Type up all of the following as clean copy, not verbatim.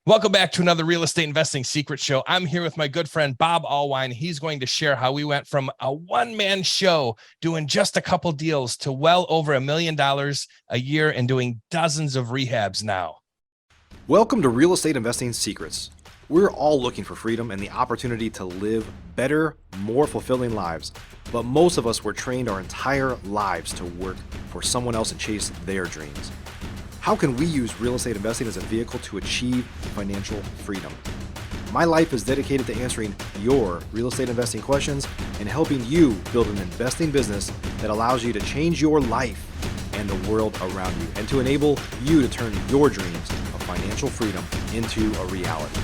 Welcome back to another Real Estate Investing Secret Show. I'm here with my good friend, Bob Allwein. He's going to share how we went from a one-man show doing just a couple deals to well over $1 million a year and doing dozens of rehabs now. Welcome to Real Estate Investing Secrets. We're all looking for freedom and the opportunity to live better, more fulfilling lives. But most of us were trained our entire lives to work for someone else and chase their dreams. How can we use real estate investing as a vehicle to achieve financial freedom? My life is dedicated to answering your real estate investing questions and helping you build an investing business that allows you to change your life and the world around you, and to enable you to turn your dreams of financial freedom into a reality.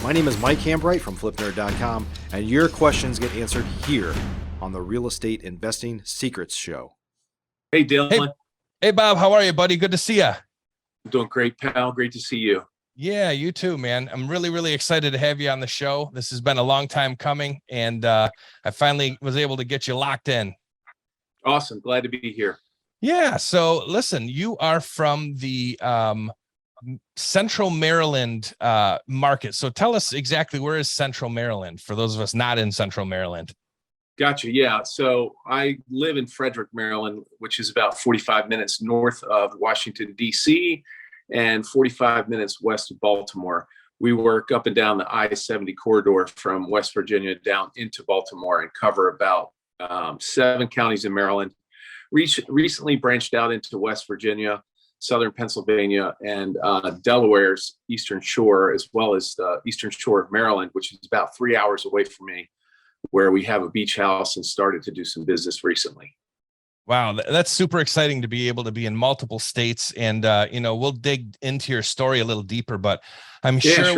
My name is Mike Hambright from FlipNerd.com, and your questions get answered here on the Real Estate Investing Secrets Show. Hey, Dylan. Hey, Bob. How are you, buddy? Good to see you. I'm doing great, pal. Great to see you. Yeah, you too, man. I'm really excited to have you on the show. This has been a long time coming, and I finally was able to get you locked in. Awesome. Glad to be here. Yeah. So listen, you are from the Central Maryland market. So tell us exactly, where is Central Maryland for those of us not in Central Maryland? Gotcha. Yeah. So I live in Frederick, Maryland, which is about 45 minutes north of Washington, D.C. and 45 minutes west of Baltimore. We work up and down the I-70 corridor from West Virginia down into Baltimore and cover about 7 counties in Maryland. Recently branched out into West Virginia, Southern Pennsylvania, and Delaware's Eastern Shore, as well as the Eastern Shore of Maryland, which is about 3 hours away from me, where we have a beach house and started to do some business recently. Wow, that's super exciting to be able to be in multiple states, and we'll dig into your story a little deeper. But I'm sure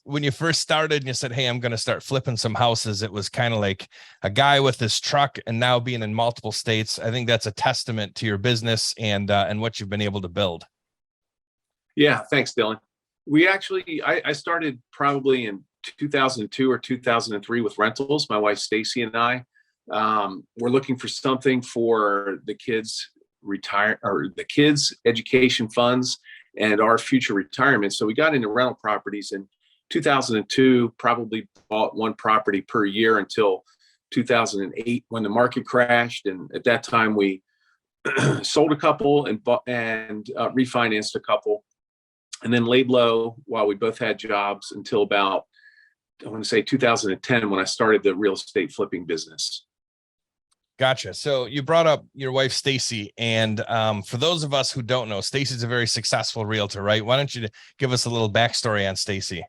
when you first started and you said, "Hey, I'm going to start flipping some houses," it was kind of like a guy with this truck, and now being in multiple states. I think that's a testament to your business and what you've been able to build. Yeah, thanks, Dylan. I started probably in 2002 or 2003 with rentals. My wife Stacy and I were looking for something for the kids' education funds and our future retirement. So we got into rental properties in 2002. Probably bought one property per year until 2008 when the market crashed, and at that time we sold a couple and refinanced a couple, and then laid low while we both had jobs until about, I want to say 2010, when I started the real estate flipping business. Gotcha. So you brought up your wife, Stacy, and for those of us who don't know, Stacy's a very successful realtor, right? Why don't you give us a little backstory on Stacy?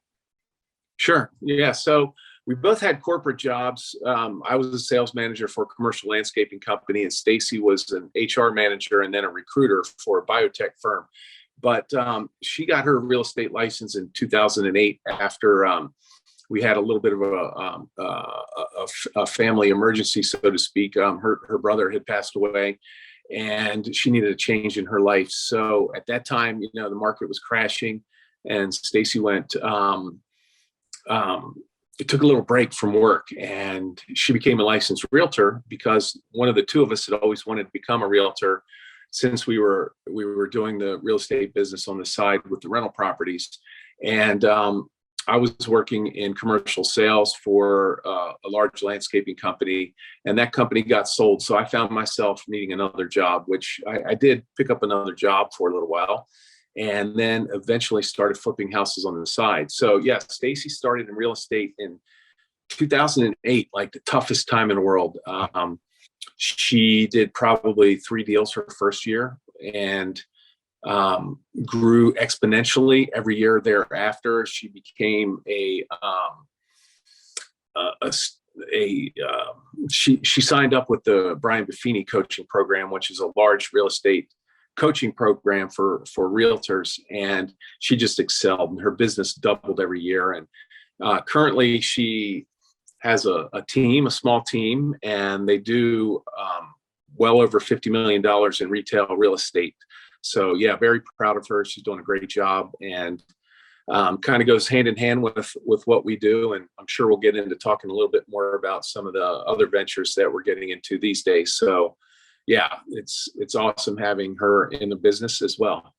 Sure. Yeah. So we both had corporate jobs. I was a sales manager for a commercial landscaping company, and Stacy was an HR manager and then a recruiter for a biotech firm. But she got her real estate license in 2008 after we had a little bit of a family emergency, so to speak. Her brother had passed away, and she needed a change in her life. So at that time, the market was crashing, and Stacy went. It took a little break from work, and she became a licensed realtor because one of the two of us had always wanted to become a realtor, since we were doing the real estate business on the side with the rental properties. And I was working in commercial sales for a large landscaping company, and that company got sold. So I found myself needing another job, which I did pick up another job for a little while, and then eventually started flipping houses on the side. So yeah, Stacy started in real estate in 2008, like the toughest time in the world. She did probably 3 deals her first year, and grew exponentially every year thereafter. She became she signed up with the Brian Buffini coaching program, which is a large real estate coaching program for realtors, and she just excelled, and her business doubled every year. And currently she has a small team, and they do well over $50 million in retail real estate. So yeah, very proud of her. She's doing a great job, and kind of goes hand in hand with what we do. And I'm sure we'll get into talking a little bit more about some of the other ventures that we're getting into these days. So yeah, it's awesome having her in the business as well.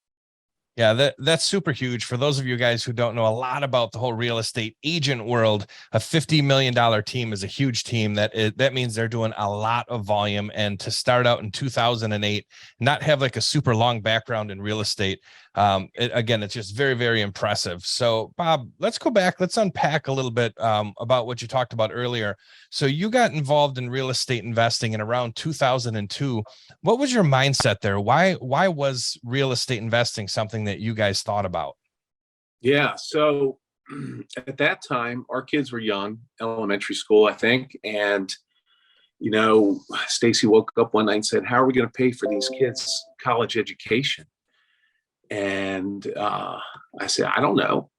Yeah, that's super huge. For those of you guys who don't know a lot about the whole real estate agent world, a $50 million team is a huge team. That means they're doing a lot of volume. And to start out in 2008, not have like a super long background in real estate, again, it's just very, very impressive. So, Bob, let's go back. Let's unpack a little bit about what you talked about earlier. So you got involved in real estate investing in around 2002. What was your mindset there? Why was real estate investing something that you guys thought about? Yeah. So at that time, our kids were young, elementary school, I think. And, Stacy woke up one night and said, "How are we going to pay for these kids' college education?" And I said, "I don't know.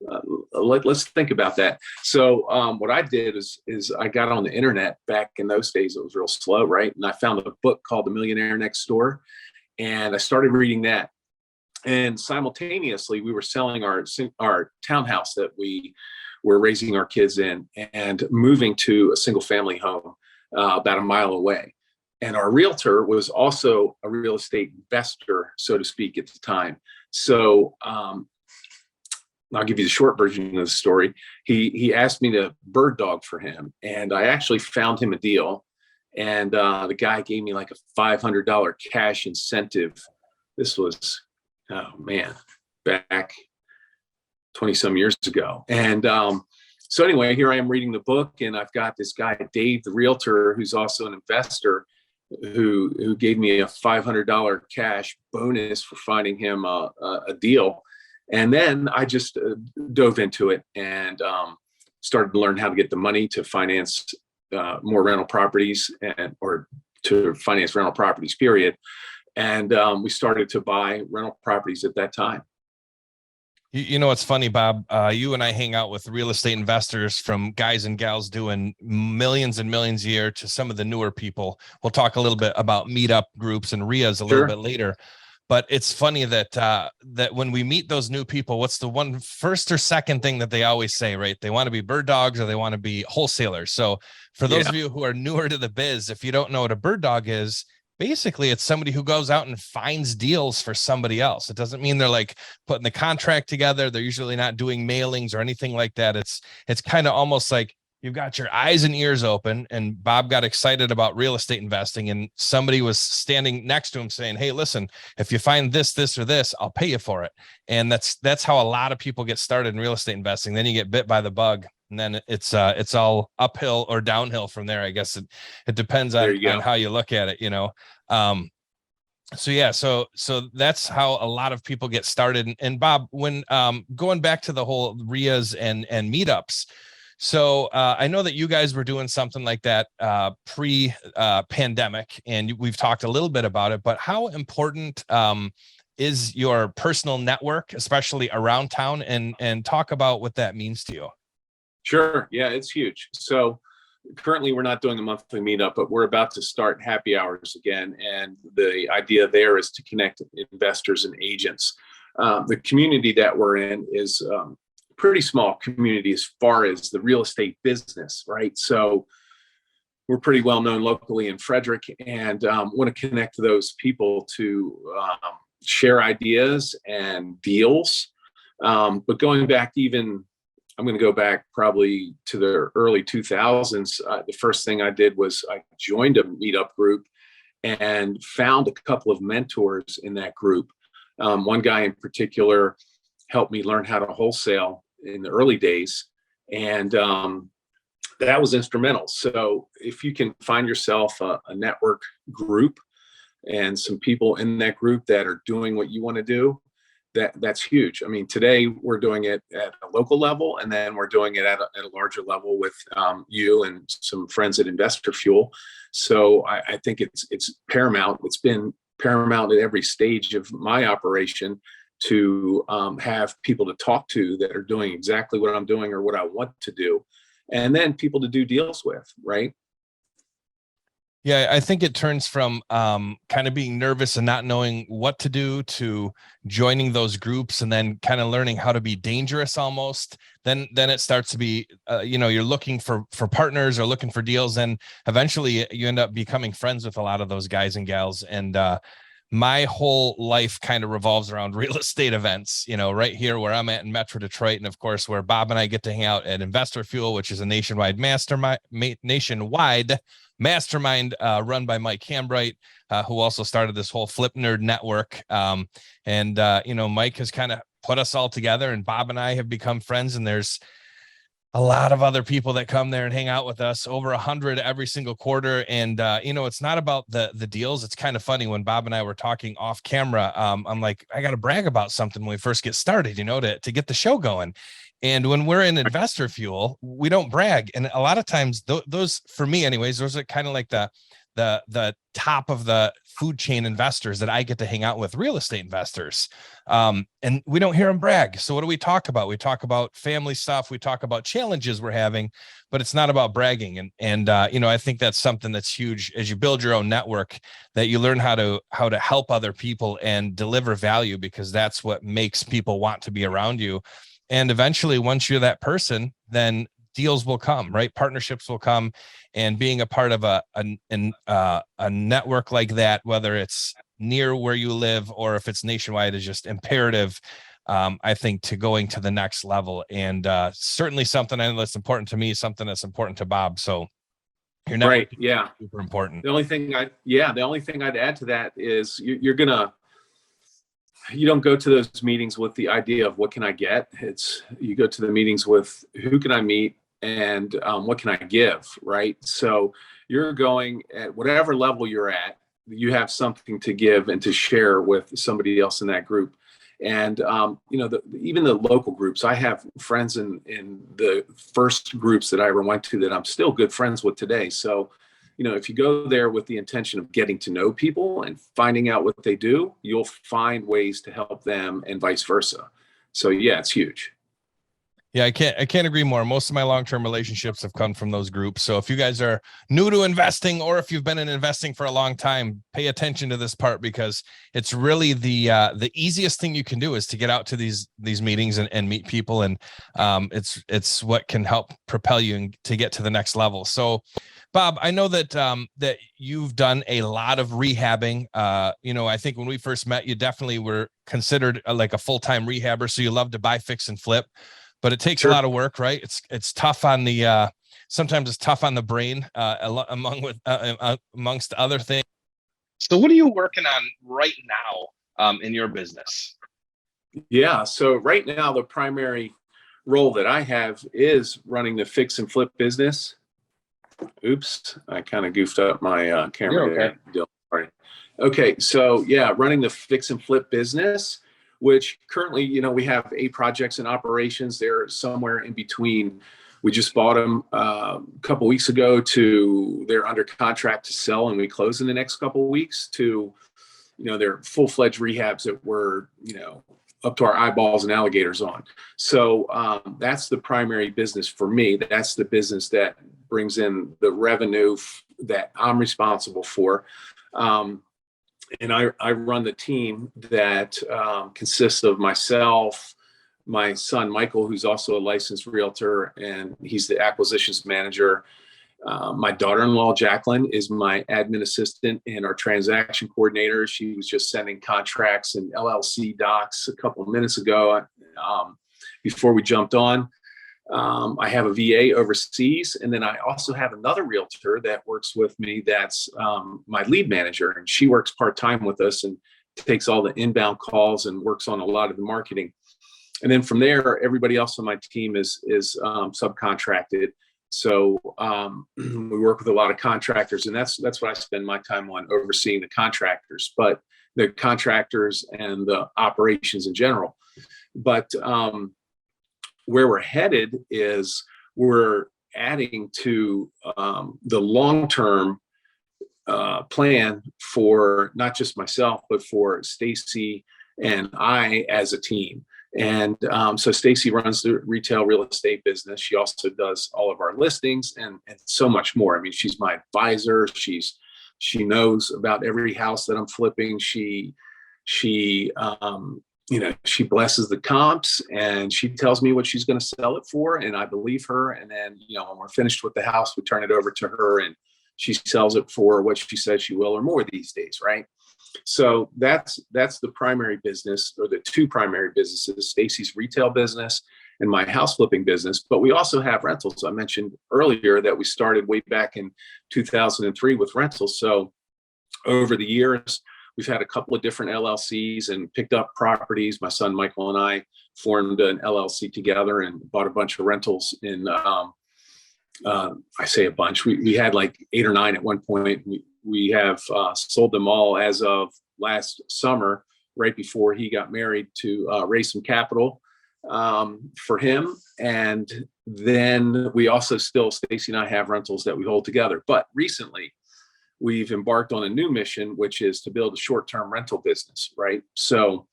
Let's think about that." So what I did is I got on the internet. Back in those days, it was real slow, right? And I found a book called The Millionaire Next Door, and I started reading that. And simultaneously, we were selling our townhouse that we were raising our kids in, and moving to a single family home about a mile away. And our realtor was also a real estate investor, so to speak, at the time. So I'll give you the short version of the story. He asked me to bird dog for him, and I actually found him a deal. And the guy gave me like a $500 cash incentive. This was, oh man, back 20 some years ago. And so anyway, here I am reading the book, and I've got this guy, Dave, the realtor, who's also an investor, who gave me a $500 cash bonus for finding him a deal. And then I just dove into it and started to learn how to get the money to finance more rental properties, or to finance rental properties, period. And we started to buy rental properties at that time. You know, it's funny, Bob, you and I hang out with real estate investors, from guys and gals doing millions and millions a year to some of the newer people. We'll talk a little bit about meetup groups and RIAs a little bit later. But it's funny that that when we meet those new people, what's the one first or second thing that they always say, right? They want to be bird dogs or they want to be wholesalers. So for those of you who are newer to the biz, if you don't know what a bird dog is, basically it's somebody who goes out and finds deals for somebody else. It doesn't mean they're like putting the contract together. They're usually not doing mailings or anything like that. It's kind of almost like you've got your eyes and ears open, and Bob got excited about real estate investing, and somebody was standing next to him saying, "Hey, listen, if you find this or this, I'll pay you for it." And that's how a lot of people get started in real estate investing. Then you get bit by the bug, and then it's all uphill or downhill from there. I guess it depends on how you look at it, So that's how a lot of people get started. And Bob, when going back to the whole RIAs and meetups, so I know that you guys were doing something like that pre-pandemic, and we've talked a little bit about it, but how important is your personal network, especially around town, and talk about what that means to you? Sure. Yeah, it's huge. So currently we're not doing a monthly meetup, but we're about to start happy hours again. And the idea there is to connect investors and agents. The community that we're in is pretty small community as far as the real estate business, right? So we're pretty well known locally in Frederick, and want to connect those people to share ideas and deals. But going back I'm going to go back probably to the early 2000s. The first thing I did was I joined a meetup group and found a couple of mentors in that group. One guy in particular helped me learn how to wholesale in the early days, and that was instrumental. So if you can find yourself a network group and some people in that group that are doing what you want to do, that's huge. I mean, today we're doing it at a local level, and then we're doing it at a larger level with you and some friends at Investor Fuel. So I think it's paramount. It's been paramount at every stage of my operation to have people to talk to that are doing exactly what I'm doing or what I want to do, and then people to do deals with, right? Yeah, I think it turns from kind of being nervous and not knowing what to do to joining those groups, and then kind of learning how to be dangerous almost. Then it starts to be, you're looking for partners or looking for deals, and eventually you end up becoming friends with a lot of those guys and gals. And my whole life kind of revolves around real estate events, right here where I'm at in Metro Detroit. And of course, where Bob and I get to hang out at Investor Fuel, which is a nationwide mastermind run by Mike Hambright, who also started this whole Flip Nerd network. Mike has kind of put us all together, and Bob and I have become friends, and there's a lot of other people that come there and hang out with us, over 100 every single quarter. And, it's not about the deals. It's kind of funny when Bob and I were talking off camera. I'm like, I got to brag about something when we first get started, to get the show going. And when we're in Investor Fuel, we don't brag. And a lot of times those, for me anyways, those are kind of like the top of the food chain investors that I get to hang out with, real estate investors. And we don't hear them brag. So what do we talk about? We talk about family stuff. We talk about challenges we're having, but it's not about bragging. And I think that's something that's huge as you build your own network, that you learn how to help other people and deliver value, because that's what makes people want to be around you. And eventually, once you're that person, then deals will come, right? Partnerships will come, and being a part of a network like that, whether it's near where you live or if it's nationwide, is just imperative, I think, to going to the next level. And certainly something I know that's important to me, something that's important to Bob. So your network, right, yeah, super important. The only thing I'd add to that is you don't go to those meetings with the idea of what can I get. You go to the meetings with who can I meet and what can I give, right? So you're going at whatever level you're at, you have something to give and to share with somebody else in that group. And even the local groups, I have friends in the first groups that I ever went to that I'm still good friends with today. So if you go there with the intention of getting to know people and finding out what they do, you'll find ways to help them, and vice versa. So yeah, it's huge. Yeah, I can't agree more. Most of my long-term relationships have come from those groups. So if you guys are new to investing, or if you've been in investing for a long time, pay attention to this part, because it's really the easiest thing you can do is to get out to these meetings and meet people. And it's what can help propel you to get to the next level. So Bob, I know that that you've done a lot of rehabbing. I think when we first met, you definitely were considered like a full-time rehabber. So you love to buy, fix, and flip. But it takes a lot of work, right? It's tough on the sometimes it's tough on the brain, amongst other things. So what are you working on right now in your business? Yeah, so right now the primary role that I have is running the fix and flip business. Oops, I kind of goofed up my camera there. Sorry. Okay, so yeah, running the fix and flip business, which currently, we have 8 projects in operations. They're somewhere in between. We just bought them a couple weeks ago they're under contract to sell, and we close in the next couple of weeks, to, they're full-fledged rehabs that we're, up to our eyeballs and alligators on. So that's the primary business for me. That's the business that brings in the revenue that I'm responsible for. And I run the team that consists of myself, my son, Michael, who's also a licensed realtor, and he's the acquisitions manager. My daughter-in-law, Jacqueline, is my admin assistant and our transaction coordinator. She was just sending contracts and LLC docs a couple of minutes ago before we jumped on. I have a VA overseas, and then I also have another realtor that works with me that's my lead manager, and she works part-time with us and takes all the inbound calls and works on a lot of the marketing. And then from there, everybody else on my team is subcontracted. So we work with a lot of contractors, and that's what I spend my time on, overseeing the contractors, but the contractors and the operations in general. But where we're headed is we're adding to the long-term plan for not just myself, but for Stacy and I as a team. And so Stacy runs the retail real estate business. She also does all of our listings and so much more. I mean, she's my advisor. She knows about every house that I'm flipping. She blesses the comps, and she tells me what she's going to sell it for, and I believe her. And then, when we're finished with the house, we turn it over to her, and she sells it for what she says she will, or more these days, right? So that's the primary business, or the two primary businesses: Stacy's retail business and my house flipping business. But we also have rentals. I mentioned earlier that we started way back in 2003 with rentals. So over the years, we've had a couple of different LLCs and picked up properties. My son Michael and I formed an LLC together and bought a bunch of rentals in, I say a bunch, we had like 8 or 9 at one point. We have sold them all as of last summer, right before he got married, to raise some capital for him. And then we also still, Stacy and I, have rentals that we hold together. But recently, we've embarked on a new mission, which is to build a short-term rental business, right? So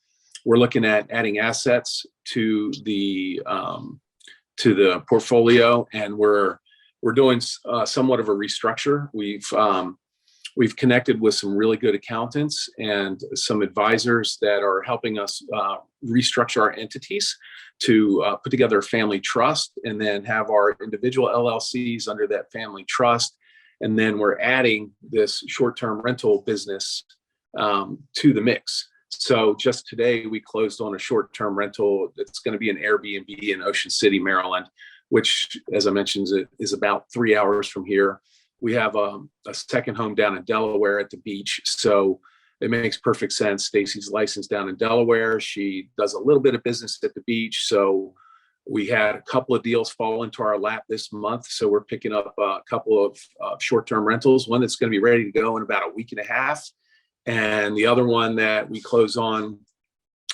we're looking at adding assets to the portfolio, and we're doing somewhat of a restructure. We've connected with some really good accountants and some advisors that are helping us restructure our entities to put together a family trust, and then have our individual LLCs under that family trust. And then we're adding this short-term rental business to the mix. So just today, we closed on a short-term rental. It's going to be an Airbnb in Ocean City, Maryland, which, as I mentioned, is about 3 hours from here. We have a second home down in Delaware at the beach. So it makes perfect sense. Stacy's licensed down in Delaware. She does a little bit of business at the beach. So we had a couple of deals fall into our lap this month. So we're picking up a couple of short-term rentals, one that's going to be ready to go in about a week and a half. And the other one that we close on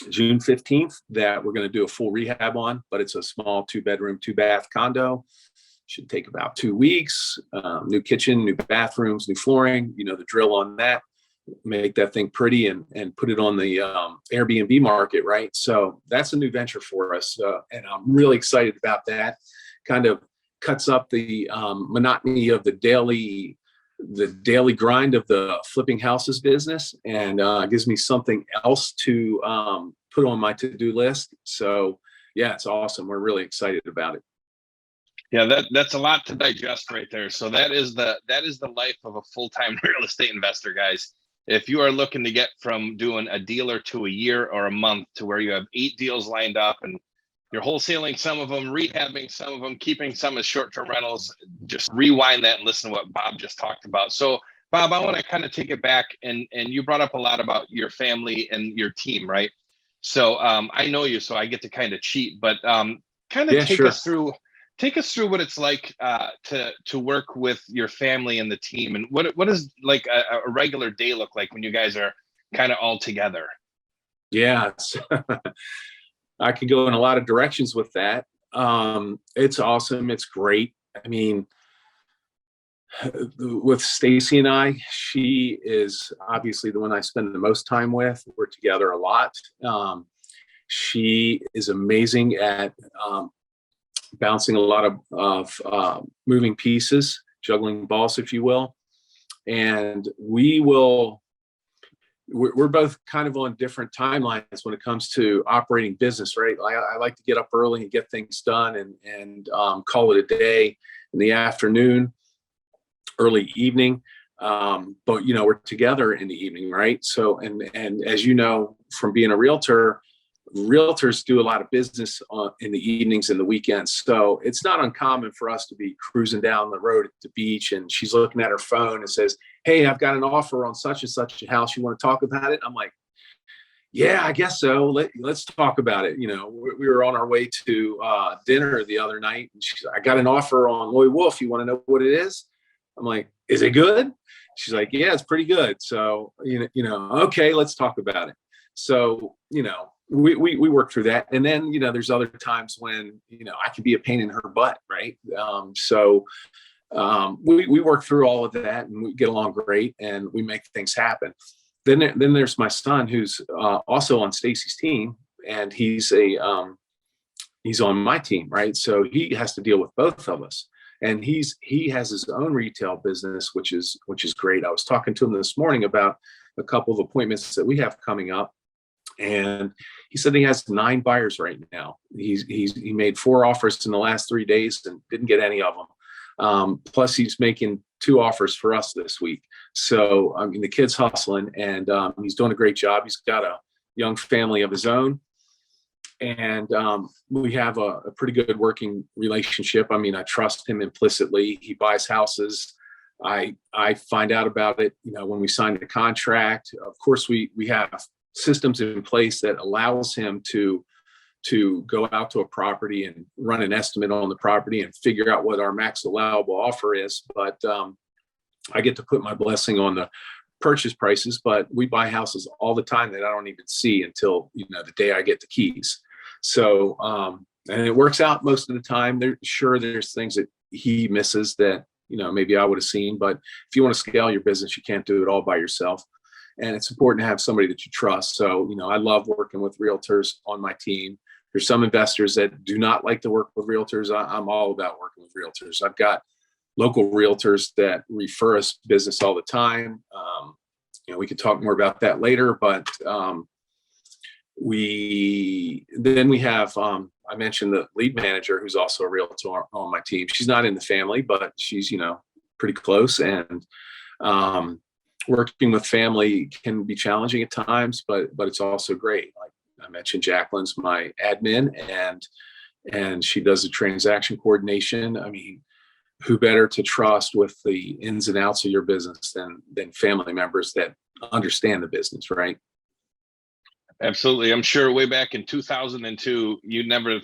June 15th that we're going to do a full rehab on, but it's a small 2-bedroom, 2-bath condo. Should take about 2 weeks. New kitchen, new bathrooms, new flooring, the drill on that. Make that thing pretty and put it on the Airbnb market, right? So that's a new venture for us, and I'm really excited about that. Kind of cuts up the monotony of the daily grind of the flipping houses business, and gives me something else to put on my to-do list. So yeah, it's awesome. We're really excited about it. Yeah, that's a lot to digest right there. So that is the life of a full-time real estate investor, guys. If you are looking to get from doing a deal or two a year or a month to where you have 8 deals lined up and you're wholesaling some of them, rehabbing some of them, keeping some as short-term rentals, just rewind that and listen to what Bob just talked about. So Bob, I want to kind of take it back, and you brought up a lot about your family and your team, right? So I know you, so I get to kind of cheat, but kind of take us through what it's like to work with your family and the team, and what does like a regular day look like when you guys are kind of all together? Yeah, I could go in a lot of directions with that. It's awesome. It's great. I mean, with Stacy and I, she is obviously the one I spend the most time with. We're together a lot. She is amazing at bouncing a lot of moving pieces, juggling balls, if you will. And we're both kind of on different timelines when it comes to operating business, right? I like to get up early and get things done and call it a day in the afternoon, early evening. But we're together in the evening, right? So, and as you know, from being a realtor, realtors do a lot of business in the evenings and the weekends. So it's not uncommon for us to be cruising down the road at the beach, and she's looking at her phone and says, "Hey, I've got an offer on such and such a house. You want to talk about it?" I'm like, "Yeah, I guess so. Let's talk about it." We were on our way to dinner the other night, and she's like, "I got an offer on Lloyd Wolf. You want to know what it is?" I'm like, "Is it good?" She's like, "Yeah, it's pretty good." So, okay, let's talk about it. So, we work through that. And then, there's other times when, I can be a pain in her butt. Right. So we work through all of that, and we get along great, and we make things happen. Then there's my son, who's also on Stacy's team, and he's on my team. Right. So he has to deal with both of us, and he has his own retail business, which is great. I was talking to him this morning about a couple of appointments that we have coming up. And he said he has 9 buyers right now. He made 4 offers in the last 3 days and didn't get any of them. Plus he's making 2 offers for us this week. So, I mean, the kid's hustling, and he's doing a great job. He's got a young family of his own, and we have a pretty good working relationship. I mean, I trust him implicitly. He buys houses. I find out about it, when we sign the contract. Of course, we have systems in place that allows him to go out to a property and run an estimate on the property and figure out what our max allowable offer is. But I get to put my blessing on the purchase prices, but we buy houses all the time that I don't even see until, the day I get the keys. So, and it works out most of the time. There's things that he misses that, maybe I would have seen, but if you want to scale your business, you can't do it all by yourself. And it's important to have somebody that you trust. So, I love working with realtors on my team. There's some investors that do not like to work with realtors. I'm all about working with realtors. I've got local realtors that refer us business all the time. We could talk more about that later, but we have, I mentioned the lead manager, who's also a realtor on my team. She's not in the family, but she's, pretty close. And working with family can be challenging at times, but it's also great. Like I mentioned, Jacqueline's my admin, and she does the transaction coordination. I mean, who better to trust with the ins and outs of your business than family members that understand the business, right? Absolutely. I'm sure way back in 2002, you never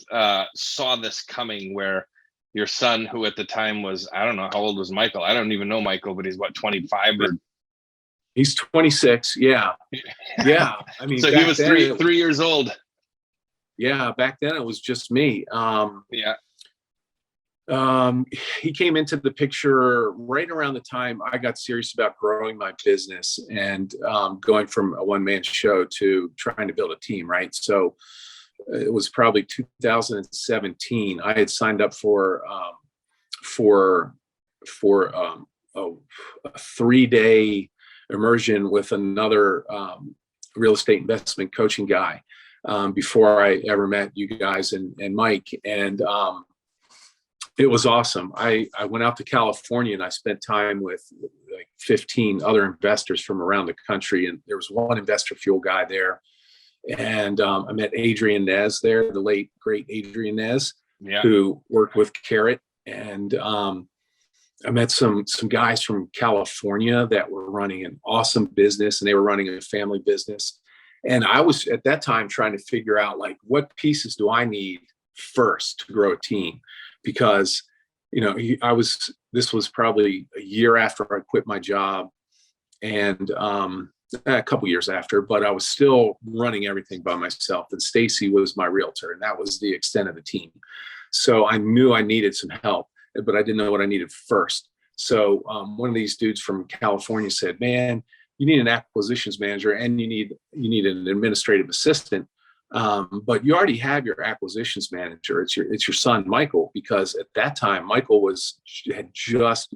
saw this coming, where your son, who at the time was, I don't know, how old was Michael? I don't even know Michael, but he's what, 25 or? He's 26. Yeah. Yeah. I mean, so he was three years old. Yeah. Back then it was just me. Yeah. He came into the picture right around the time I got serious about growing my business and going from a one-man show to trying to build a team, right? So it was probably 2017. I had signed up for a 3-day immersion with another real estate investment coaching guy before I ever met you guys and Mike. And it was awesome. I went out to California and I spent time with like 15 other investors from around the country. And there was one investor fuel guy there. And I met Adrian Nez there, the late, great Adrian Nez, who worked with Carrot. And I met some guys from California that were running an awesome business, and they were running a family business. And I was at that time trying to figure out, like, what pieces do I need first to grow a team? Because, this was probably a year after I quit my job, and a couple years after, but I was still running everything by myself. And Stacy was my realtor, and that was the extent of the team. So I knew I needed some help, but I didn't know what I needed first. So one of these dudes from California said, "Man, you need an acquisitions manager, and you need an administrative assistant. But you already have your acquisitions manager. It's your son, Michael," because at that time, Michael had just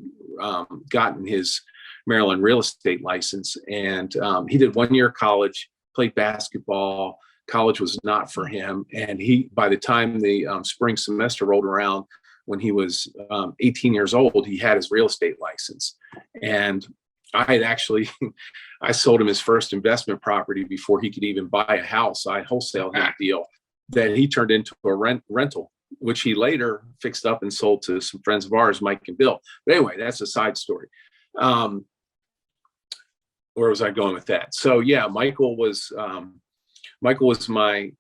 gotten his Maryland real estate license. And he did 1 year of college, played basketball. College was not for him. And by the time the spring semester rolled around, when he was 18 years old, he had his real estate license. And I sold him his first investment property before he could even buy a house. I wholesaled him a deal that he turned into a rental, which he later fixed up and sold to some friends of ours, Mike and Bill. But anyway, that's a side story. Where was I going with that? So yeah, Michael was my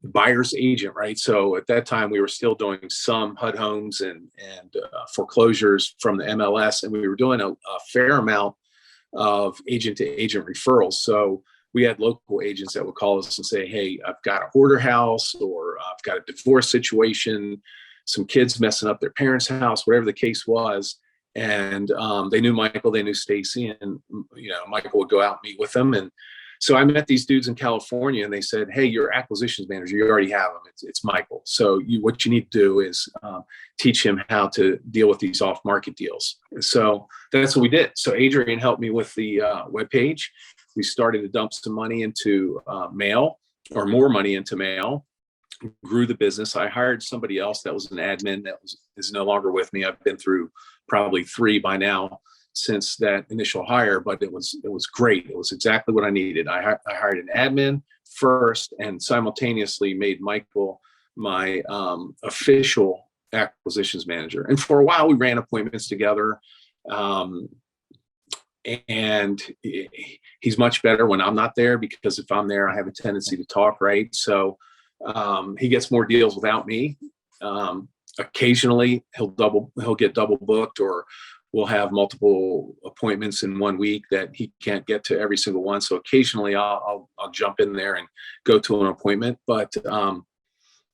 buyer's agent, right? So at that time, we were still doing some HUD homes and foreclosures from the MLS, and we were doing a fair amount of agent to agent referrals. So we had local agents that would call us and say, "Hey, I've got a hoarder house, or I've got a divorce situation, some kids messing up their parents' house," whatever the case was. And they knew Michael, they knew Stacy, and Michael would go out and meet with them. And so I met these dudes in California, and they said, "Hey, your acquisitions manager, you already have him. It's Michael. So what you need to do is teach him how to deal with these off-market deals." So that's what we did. So Adrian helped me with the webpage. We started to dump some money into mail, or more money into mail. grew the business. I hired somebody else that was an admin that is no longer with me. I've been through probably 3 by now since that initial hire, but it was great. It was exactly what I needed. I hired an admin first and simultaneously made Michael my official acquisitions manager. And for a while we ran appointments together. And he's much better when I'm not there, because if I'm there, I have a tendency to talk, right? So he gets more deals without me. Occasionally he'll get double booked, or we'll have multiple appointments in one week that he can't get to every single one. So occasionally I'll jump in there and go to an appointment. But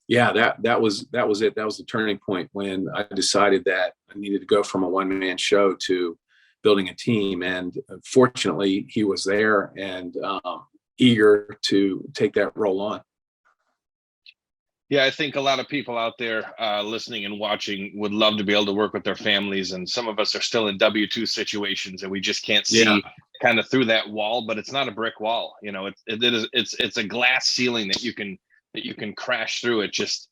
yeah, that was it. That was the turning point when I decided that I needed to go from a one-man show to building a team. And fortunately he was there and eager to take that role on. Yeah, I think a lot of people out there listening and watching would love to be able to work with their families. And some of us are still in W-2 situations and we just can't see kind of through that wall, but it's not a brick wall. You know, it's a glass ceiling that you can crash through. It just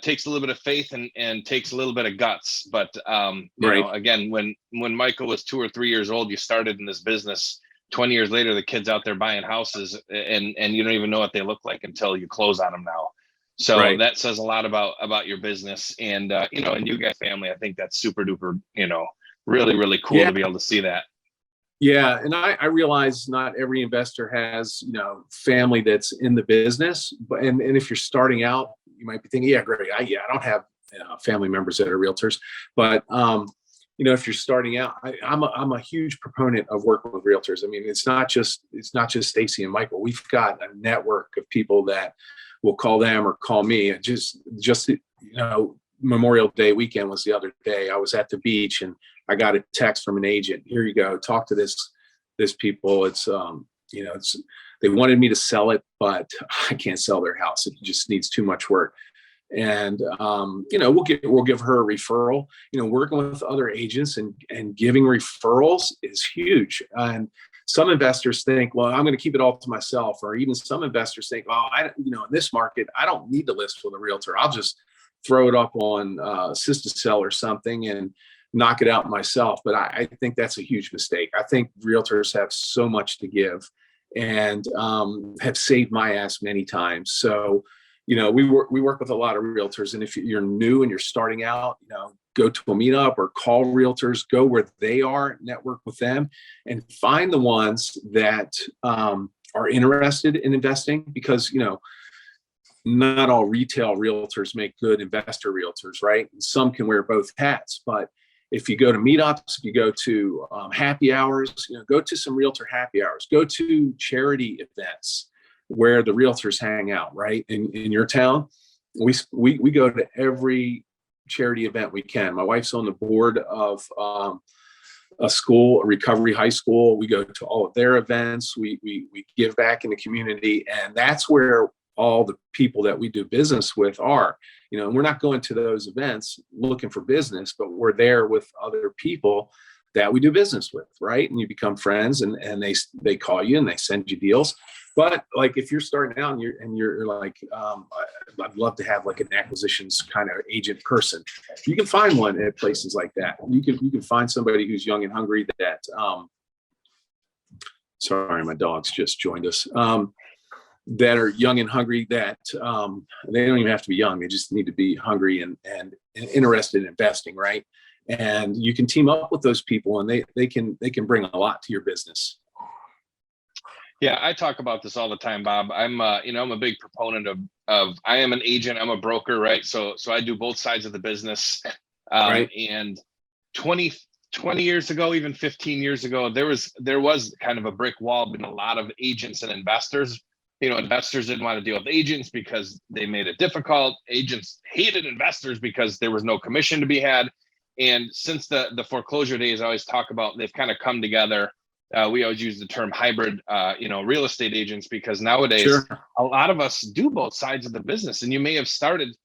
takes a little bit of faith and takes a little bit of guts. But you know, again, when Michael was 2 or 3 years old, you started in this business. 20 years later, the kid's out there buying houses and you don't even know what they look like until you close on them now. So that says a lot about your business and, you know, and you guys family. I think that's super duper, you know, really, really cool to be able to see that. Yeah. And I realize not every investor has, you know, family that's in the business, but, and if you're starting out, you might be thinking, yeah, great. I don't have family members that are realtors, but, you know, if you're starting out, I'm a huge proponent of working with realtors. I mean, it's not just Stacy and Michael. We've got a network of people that will call them or call me. And just you know, Memorial Day weekend was the other day. I was at the beach and I got a text from an agent. Here you go. Talk to this people. It's you know, they wanted me to sell it, but I can't sell their house. It just needs too much work. And you know, we'll give her a referral. You know, working with other agents and giving referrals is huge. And some investors think, well, I'm going to keep it all to myself. Or even some investors think, oh, you know, in this market, I don't need to list with a realtor. I'll just throw it up on Assist-to-Sell or something and knock it out myself. But I think that's a huge mistake. I think realtors have so much to give and have saved my ass many times. So, you know, we work with a lot of realtors, and if you're new and you're starting out, you know, go to a meetup or call realtors, go where they are, network with them, and find the ones that are interested in investing, because, you know, not all retail realtors make good investor realtors, right? And some can wear both hats, but if you go to meetups, if you go to happy hours, you know, go to some realtor happy hours, go to charity events where the realtors hang out, right? In your town, we go to every charity event we can. My wife's on the board of a school, a recovery high school. We go to all of their events. We give back in the community, and that's where all the people that we do business with are. You know, and we're not going to those events looking for business, but we're there with other people that we do business with, right? And you become friends, and they call you and they send you deals. But like, if you're starting out and you're like, I'd love to have like an acquisitions kind of agent person. You can find one at places like that. You can find somebody who's young and hungry that, sorry, my dog's just joined us, that are young and hungry that they don't even have to be young. They just need to be hungry and interested in investing, right? And you can team up with those people, and they can bring a lot to your business. Yeah, I talk about this all the time, Bob. I'm I'm a big proponent of I am an agent, I'm a broker, right? So I do both sides of the business. Right. And 20 years ago, even 15 years ago, there was kind of a brick wall between a lot of agents and investors. You know, investors didn't want to deal with agents because they made it difficult. Agents hated investors because there was no commission to be had. And since the foreclosure days, I always talk about, they've kind of come together. We always use the term hybrid, real estate agents, because nowadays a lot of us do both sides of the business. And you may have started,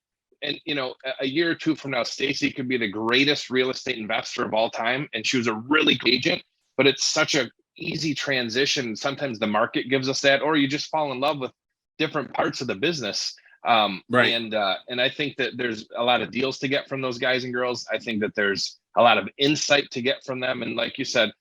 and you know, a year or two from now, Stacy could be the greatest real estate investor of all time, and she was a really good agent. But it's such a easy transition. Sometimes the market gives us that, or you just fall in love with different parts of the business. Right. And I think that there's a lot of deals to get from those guys and girls. I think that there's a lot of insight to get from them. And like you said,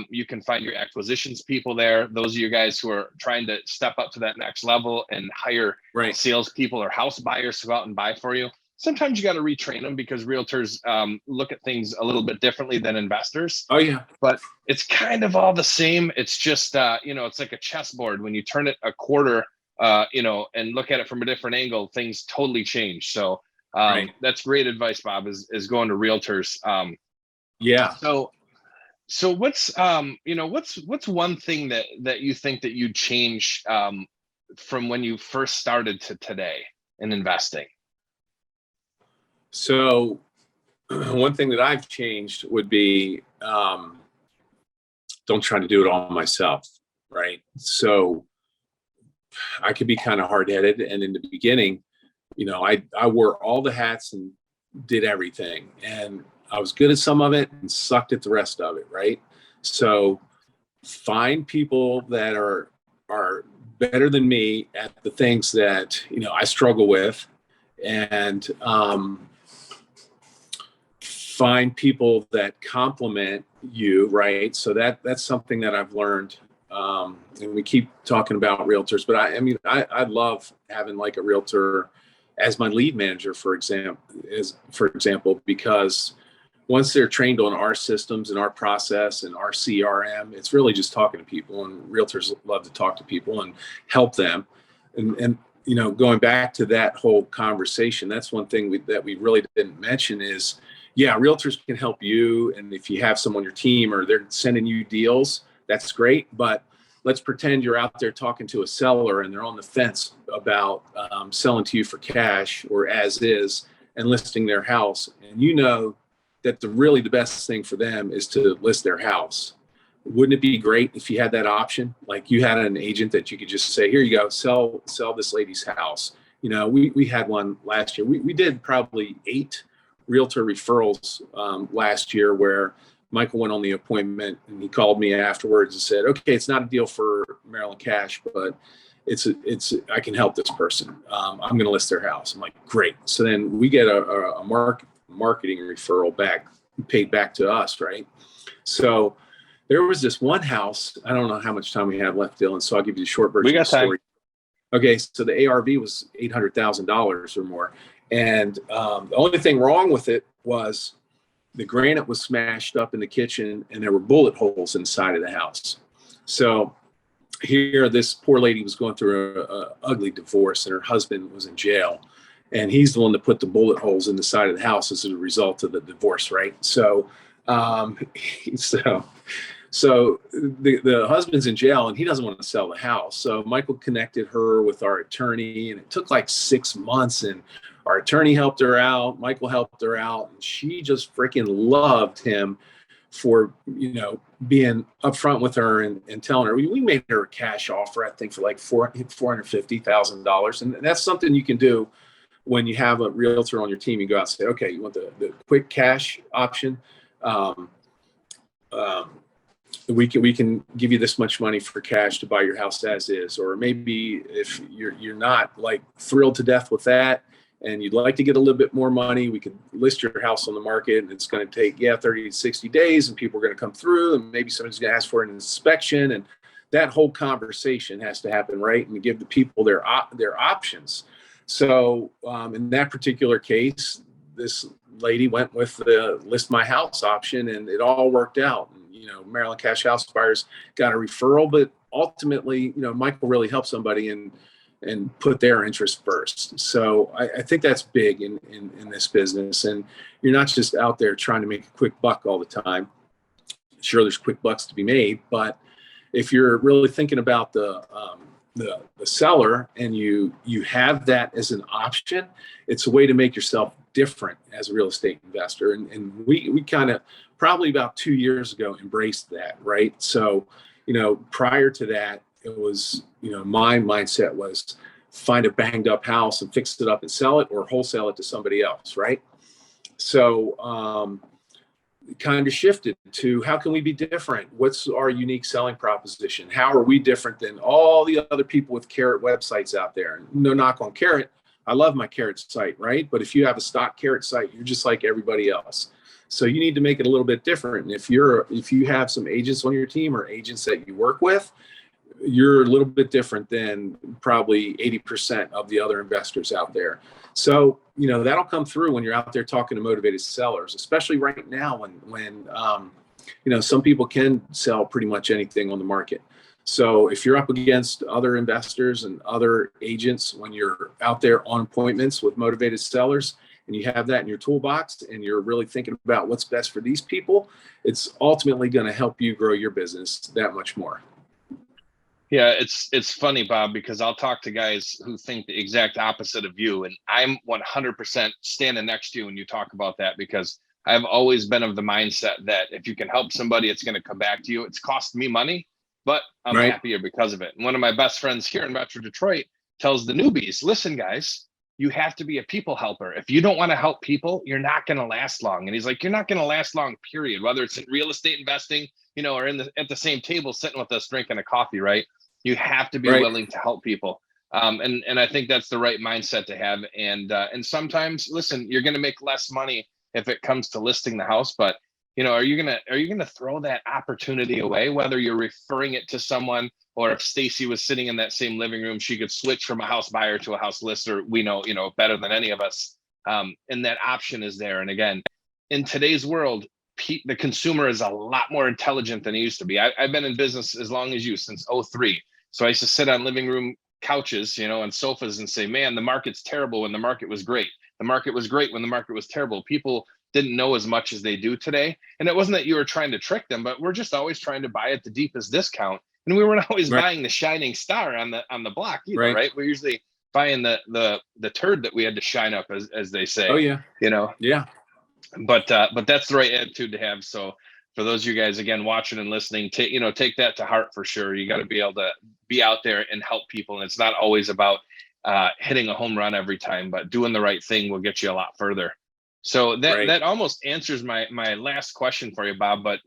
you can find your acquisitions people there. Those are your guys who are trying to step up to that next level and hire salespeople or house buyers to go out and buy for you. Sometimes you got to retrain them because realtors look at things a little bit differently than investors. Oh yeah. But it's kind of all the same. It's just, it's like a chessboard. When you turn it a quarter, and look at it from a different angle, things totally change. So that's great advice, Bob, is going to realtors. Yeah. So what's one thing that you think that you'd change from when you first started to today in investing? So one thing that I've changed would be don't try to do it all myself, right? So I could be kind of hard-headed, and in the beginning, I wore all the hats and did everything, and I was good at some of it and sucked at the rest of it, right? So find people that are better than me at the things that I struggle with, and find people that complement you, right? So that's something that I've learned. And we keep talking about realtors, but I love having like a realtor as my lead manager, for example, because once they're trained on our systems and our process and our CRM, it's really just talking to people, and realtors love to talk to people and help them. And going back to that whole conversation, that's one thing that we really didn't mention is, realtors can help you. And if you have someone on your team or they're sending you deals, that's great. But let's pretend you're out there talking to a seller and they're on the fence about selling to you for cash or as is and listing their house. And that the best thing for them is to list their house. Wouldn't it be great if you had that option? Like you had an agent that you could just say, here you go, sell this lady's house. We had one last year. We did probably 8 realtor referrals last year where Michael went on the appointment and he called me afterwards and said, okay, it's not a deal for Maryland Cash, but I can help this person. I'm going to list their house. I'm like, great. So then we get a marketing referral paid back to us, right? So there was this one house. I don't know how much time we have left, Dylan, so I'll give you the short version of the story. Okay, so the ARV was $800,000 or more. And the only thing wrong with it was the granite was smashed up in the kitchen and there were bullet holes inside of the house. So here, this poor lady was going through a ugly divorce and her husband was in jail. And he's the one that put the bullet holes in the side of the house as a result of the divorce, right? So, so the husband's in jail and he doesn't want to sell the house. So Michael connected her with our attorney, and it took like 6 months. And our attorney helped her out. Michael helped her out, and she just freaking loved him for being upfront with her and telling her. We made her a cash offer, I think, for like $450,000, and that's something you can do. When you have a realtor on your team, you go out and say, okay, you want the quick cash option? We can give you this much money for cash to buy your house as is. Or maybe if you're not like thrilled to death with that and you'd like to get a little bit more money, we could list your house on the market, and it's going to take 30 to 60 days, and people are going to come through, and maybe somebody's going to ask for an inspection, and that whole conversation has to happen, right? And give the people their options. So in that particular case, this lady went with the list my house option, and it all worked out. And, Maryland Cash House Buyers got a referral, but ultimately, Michael really helped somebody and put their interest first. So I think that's big in this business. And you're not just out there trying to make a quick buck all the time. Sure, there's quick bucks to be made, but if you're really thinking about the seller and you have that as an option, it's a way to make yourself different as a real estate investor. And we kind of probably about 2 years ago embraced that, right? So, prior to that, it was, my mindset was find a banged up house and fix it up and sell it, or wholesale it to somebody else, right? So kind of shifted to how can we be different? What's our unique selling proposition? How are we different than all the other people with Carrot websites out there? No knock on Carrot, I love my carrot site, right? But if you have a stock carrot site, you're just like everybody else. So you need to make it a little bit different. And if you have some agents on your team or agents that you work with, you're a little bit different than probably 80% of the other investors out there. So, that'll come through when you're out there talking to motivated sellers, especially right now when some people can sell pretty much anything on the market. So if you're up against other investors and other agents, when you're out there on appointments with motivated sellers and you have that in your toolbox and you're really thinking about what's best for these people, it's ultimately going to help you grow your business that much more. Yeah, it's funny, Bob, because I'll talk to guys who think the exact opposite of you. And I'm 100% standing next to you when you talk about that, because I've always been of the mindset that if you can help somebody, it's going to come back to you. It's cost me money, but I'm happier because of it. And one of my best friends here in Metro Detroit tells the newbies, listen, guys, you have to be a people helper. If you don't want to help people, you're not going to last long. And he's like, you're not going to last long, period. Whether it's in real estate investing, or at the same table sitting with us drinking a coffee, right? You have to be willing to help people. And I think that's the right mindset to have. And sometimes, listen, you're going to make less money if it comes to listing the house, but are you gonna throw that opportunity away, whether you're referring it to someone, or if Stacy was sitting in that same living room, she could switch from a house buyer to a house lister. We know, better than any of us. And that option is there. And again, in today's world, the consumer is a lot more intelligent than he used to be. I've been in business as long as you, since 2003. So I used to sit on living room couches, and sofas and say, man, the market's terrible when the market was great. The market was great when the market was terrible. People didn't know as much as they do today. And it wasn't that you were trying to trick them, but we're just always trying to buy at the deepest discount. And we weren't always buying the shining star on the block either, right? We're usually buying the turd that we had to shine up, as they say. Oh yeah. Yeah. But that's the right attitude to have. So for those of you guys, again, watching and listening, take that to heart for sure. You got to be able to be out there and help people. And it's not always about hitting a home run every time, but doing the right thing will get you a lot further. So that almost answers my last question for you, Bob. But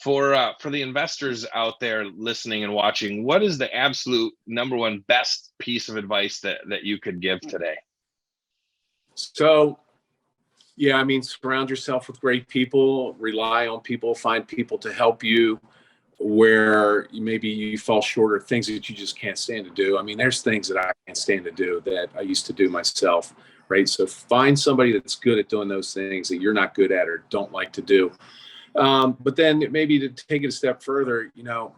for the investors out there listening and watching, what is the absolute number one best piece of advice that you could give today? So, yeah, surround yourself with great people, rely on people, find people to help you where maybe you fall short, or things that you just can't stand to do. There's things that I can't stand to do that I used to do myself, right? So find somebody that's good at doing those things that you're not good at or don't like to do. But then maybe to take it a step further, you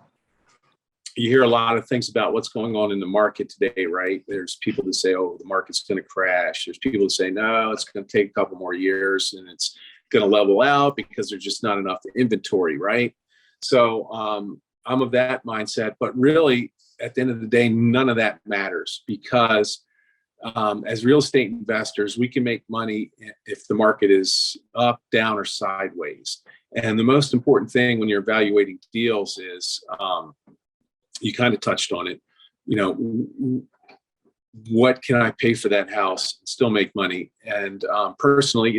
hear a lot of things about what's going on in the market today, right? There's people that say, oh, the market's going to crash. There's people that say, no, it's going to take a couple more years and it's going to level out because there's just not enough inventory, right? So I'm of that mindset, but really at the end of the day, none of that matters, because as real estate investors, we can make money if the market is up, down, or sideways. And the most important thing when you're evaluating deals is, you kind of touched on it, what can I pay for that house and still make money? And personally,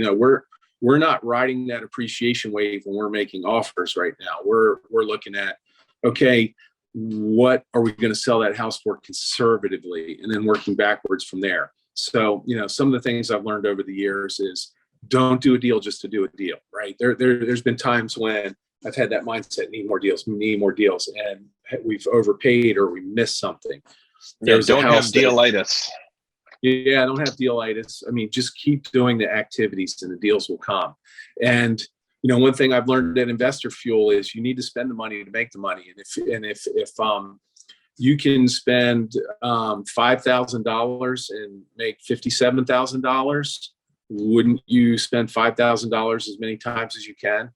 we're not riding that appreciation wave when we're making offers right now. We're looking at, okay, what are we going to sell that house for conservatively, and then working backwards from there. So, some of the things I've learned over the years is don't do a deal just to do a deal, right? There's been times when I've had that mindset, need more deals, and we've overpaid or we missed something. Don't have dealitis. Yeah, I don't have dealitis. Just keep doing the activities and the deals will come. And, one thing I've learned at Investor Fuel is you need to spend the money to make the money. And if you can spend $5,000 and make $57,000, wouldn't you spend $5,000 as many times as you can?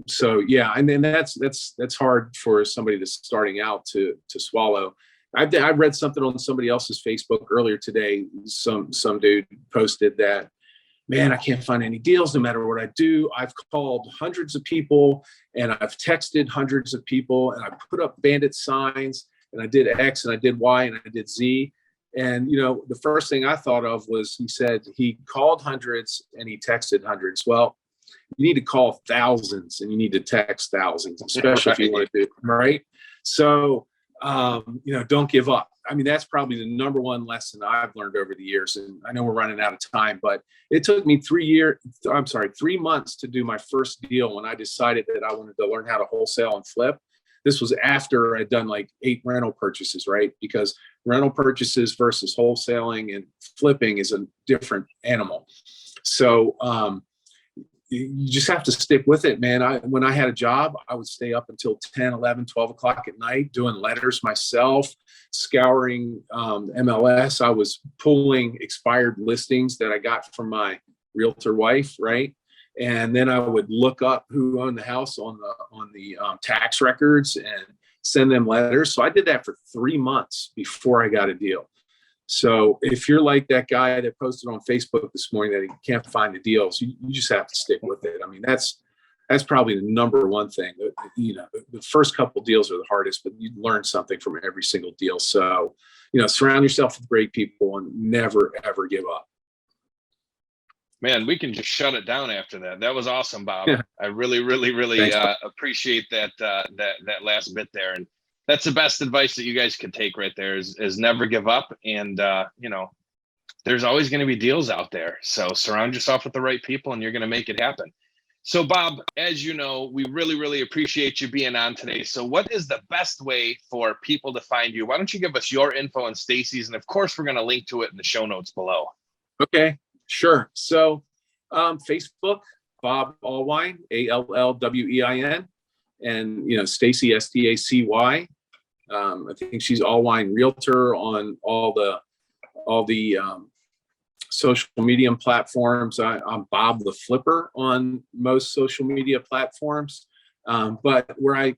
So yeah, and then that's hard for somebody that's starting out to swallow. I read something on somebody else's Facebook earlier today. Some dude posted that, man, I can't find any deals no matter what I do. I've called hundreds of people and I've texted hundreds of people and I put up bandit signs and I did X and I did Y and I did Z. And, the first thing I thought of was, he said he called hundreds and he texted hundreds. Well, you need to call thousands and you need to text thousands, especially if you want to do it, right? So don't give up. I mean, that's probably the number one lesson I've learned over the years. And I know we're running out of time, but it took me 3 months to do my first deal when I decided that I wanted to learn how to wholesale and flip. This was after I'd done like 8 rental purchases, right? Because rental purchases versus wholesaling and flipping is a different animal. So, you just have to stick with it, man. When I had a job, I would stay up until 10, 11, 12 o'clock at night doing letters myself, scouring MLS. I was pulling expired listings that I got from my realtor wife, right? And then I would look up who owned the house on the tax records and send them letters. So I did that for 3 months before I got a deal. So if you're like that guy that posted on Facebook this morning that he can't find the deals, you just have to stick with it. I mean, that's probably the number one thing. The first couple deals are the hardest, but you learn something from every single deal. So, surround yourself with great people and never, ever give up. Man, we can just shut it down after that. That was awesome, Bob. Yeah. I really, really, really Thanks, appreciate that last bit there. And that's the best advice that you guys could take right there is never give up. And, there's always going to be deals out there. So surround yourself with the right people and you're going to make it happen. So Bob, as you know, we really, really appreciate you being on today. So what is the best way for people to find you? Why don't you give us your info and Staceys? And of course, we're going to link to it in the show notes below. Okay, sure. So Facebook, Bob Allwein, Allwein, and Stacy, Stacy. I think she's Allwein Realtor on all the social media platforms. I'm Bob the Flipper on most social media platforms. But where I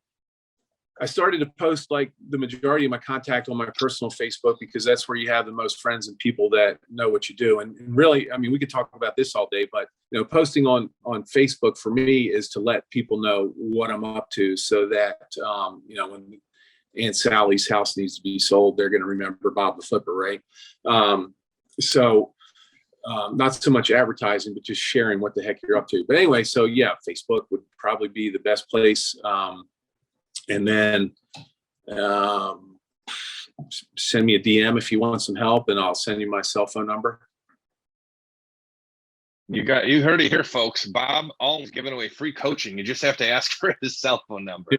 started to post like the majority of my contact on my personal Facebook, because that's where you have the most friends and people that know what you do. And really, I mean, we could talk about this all day, but posting on Facebook for me is to let people know what I'm up to, so that when Aunt Sally's house needs to be sold, they're going to remember Bob the Flipper, right? So not so much advertising, but just sharing what the heck you're up to. But anyway, so yeah, Facebook would probably be the best place. And then send me a DM if you want some help, and I'll send you my cell phone number. You heard it here, folks. Bob All's giving away free coaching. You just have to ask for his cell phone number.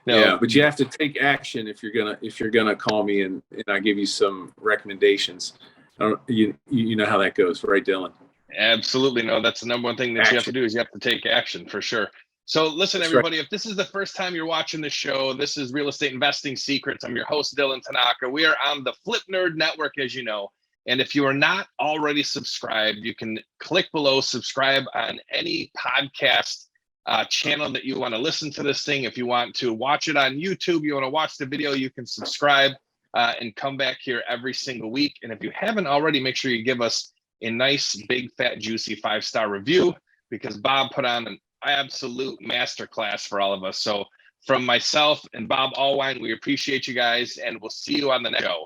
No. Yeah, but you have to take action if you're gonna call me and I give you some recommendations. You know how that goes, right, Dylan? Absolutely. No, that's the number one thing that you have to do is you have to take action for sure. So listen, everybody, if this is the first time you're watching this show, this is Real Estate Investing Secrets. I'm your host, Dylan Tanaka. We are on the Flip Nerd Network, as you know. And if you are not already subscribed, you can click below, subscribe on any podcast channel that you want to listen to this thing. If you want to watch it on YouTube, you want to watch the video, you can subscribe and come back here every single week. And if you haven't already, make sure you give us a nice, big, fat, juicy 5-star review, because Bob put on an absolute masterclass for all of us. So from myself and Bob Allwein, we appreciate you guys, and we'll see you on the next show.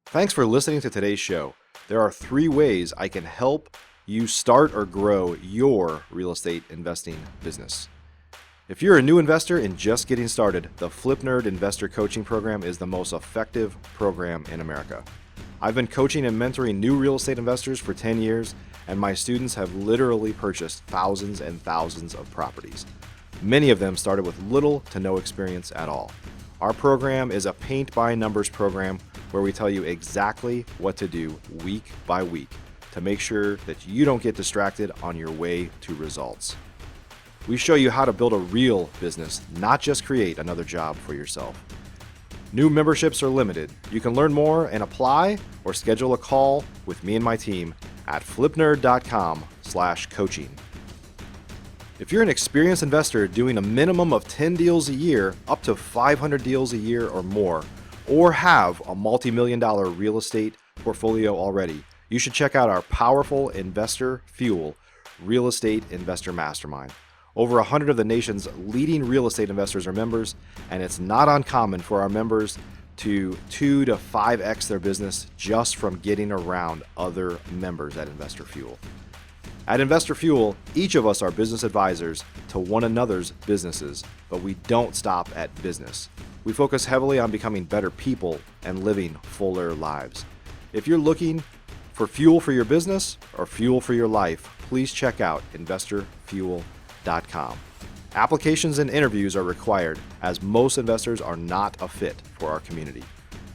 Thanks for listening to today's show. There are 3 ways I can help you start or grow your real estate investing business. If you're a new investor and just getting started, the Flip Nerd Investor Coaching Program is the most effective program in America. I've been coaching and mentoring new real estate investors for 10 years, and my students have literally purchased thousands and thousands of properties. Many of them started with little to no experience at all. Our program is a paint-by-numbers program where we tell you exactly what to do week by week to make sure that you don't get distracted on your way to results. We show you how to build a real business, not just create another job for yourself. New memberships are limited. You can learn more and apply or schedule a call with me and my team at flipnerd.com/coaching. If you're an experienced investor doing a minimum of 10 deals a year, up to 500 deals a year or more, or have a multi-million-dollar real estate portfolio already, you should check out our powerful investor fuel real estate investor mastermind. Over 100 of the nation's leading real estate investors are members, and it's not uncommon for our members to 2 to 5x their business just from getting around other members at Investor Fuel. At Investor Fuel, each of us are business advisors to one another's businesses, but we don't stop at business. We focus heavily on becoming better people and living fuller lives. If you're looking for fuel for your business or fuel for your life, please check out investorfuel.com. Applications and interviews are required, as most investors are not a fit for our community.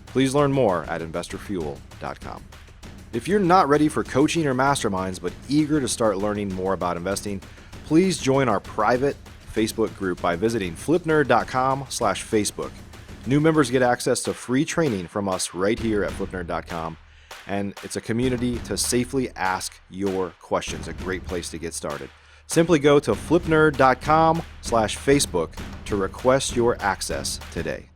Please learn more at investorfuel.com. If you're not ready for coaching or masterminds but eager to start learning more about investing, please join our private Facebook group by visiting flipnerd.com/Facebook. New members get access to free training from us right here at flipnerd.com, and it's a community to safely ask your questions. A great place to get started. Simply go to flipnerd.com/Facebook to request your access today.